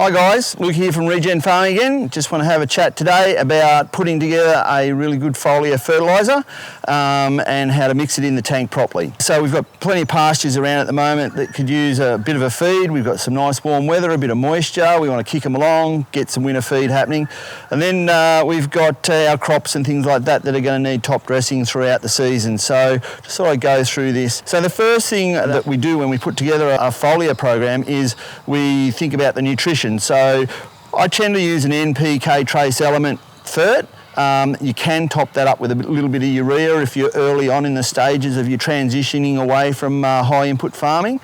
Hi guys, Luke here from Regen Farming again. Just want to have a chat today about putting together a really good foliar fertiliser and how to mix it in the tank properly. So we've got plenty of pastures around at the moment that could use a bit of a feed. We've got some nice warm weather, a bit of moisture. We want to kick them along, get some winter feed happening. And then we've got our crops and things like that that are going to need top dressing throughout the season. So just thought I'd go through this. So the first thing that we do when we put together a foliar program is we think about the nutrition. So I tend to use an NPK trace element fert. You can top that up with a little bit of urea if you're early on in the stages of your transitioning away from high input farming.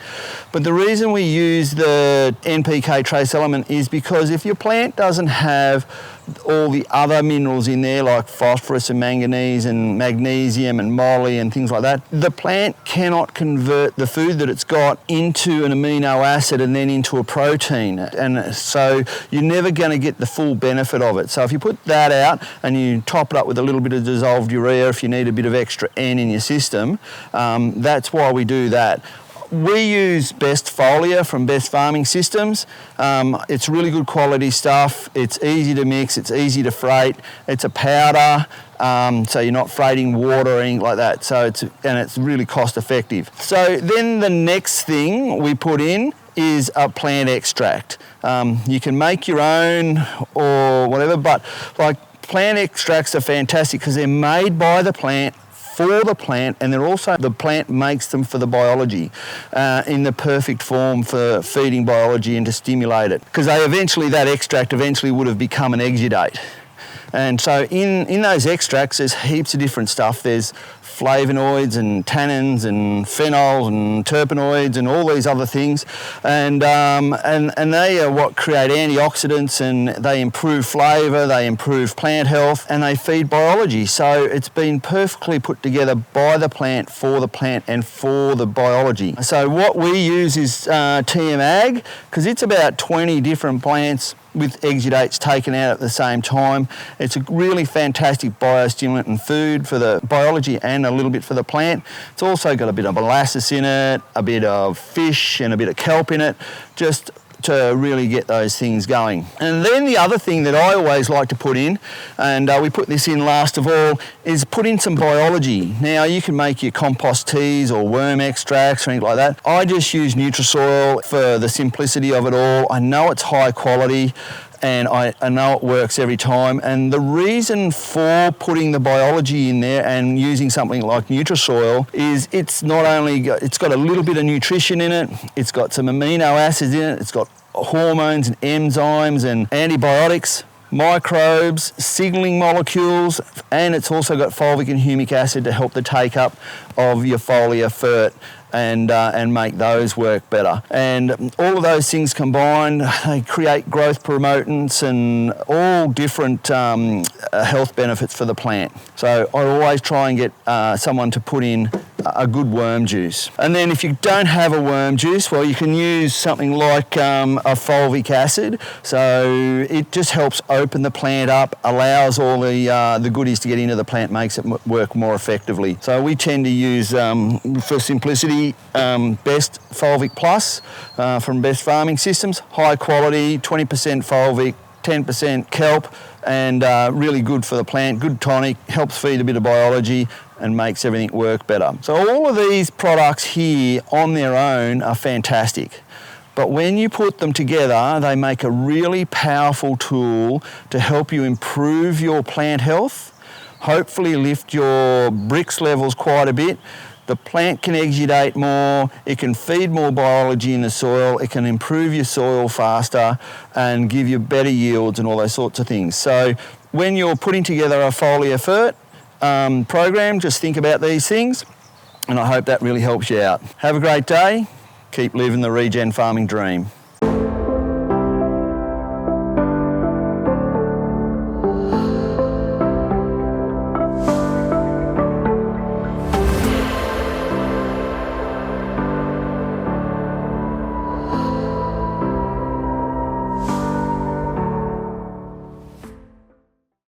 But the reason we use the NPK trace element is because if your plant doesn't have all the other minerals in there like phosphorus and manganese and magnesium and moly and things like that, the plant cannot convert the food that it's got into an amino acid and then into a protein, and so you're never going to get the full benefit of it. So if you put that out and you top it up with a little bit of dissolved urea if you need a bit of extra N in your system, that's why we do that. We use Best Foliar from Best Farming Systems. It's really good quality stuff. It's easy to mix, it's easy to freight. It's a powder, so you're not freighting water or anything like that. So it's really cost effective. So then the next thing we put in is a plant extract. You can make your own or whatever, but like plant extracts are fantastic because they're made by the plant, for the plant, and they're also, the plant makes them for the biology in the perfect form for feeding biology and to stimulate it. Because that extract eventually would have become an exudate. And so in those extracts, there's heaps of different stuff. There's flavonoids and tannins and phenols and terpenoids and all these other things, and they are what create antioxidants, and they improve flavour, they improve plant health, and they feed biology. So it's been perfectly put together by the plant, for the plant, and for the biology. So what we use is TM Ag, because it's about 20 different plants with exudates taken out at the same time. It's a really fantastic biostimulant and food for the biology and a little bit for the plant. It's also got a bit of molasses in it, a bit of fish and a bit of kelp in it, just to really get those things going. And then the other thing that I always like to put in, and we put this in last of all, is put in some biology. Now you can make your compost teas or worm extracts or anything like that. I just use Nutrisoil for the simplicity of it all. I know it's high quality and I know it works every time. And the reason for putting the biology in there and using something like Nutrisoil is it's got a little bit of nutrition in it, it's got some amino acids in it, it's got hormones and enzymes and antibiotics, microbes, signalling molecules, and it's also got fulvic and humic acid to help the take up of your foliar fert and make those work better. And all of those things combined, they create growth promotants and all different health benefits for the plant. So I always try and get someone to put in a good worm juice. And then if you don't have a worm juice, well, you can use something like a fulvic acid. So it just helps open the plant up, allows all the goodies to get into the plant, makes it work more effectively. So we tend to use, for simplicity, Best Fulvic Plus from Best Farming Systems. High quality, 20% fulvic, 10% kelp, and really good for the plant, good tonic, helps feed a bit of biology and makes everything work better. So all of these products here on their own are fantastic. But when you put them together, they make a really powerful tool to help you improve your plant health, hopefully lift your Brix levels quite a bit. The plant can exudate more, it can feed more biology in the soil, it can improve your soil faster and give you better yields and all those sorts of things. So when you're putting together a foliar fert program, just think about these things, and I hope that really helps you out. Have a great day, keep living the regen farming dream.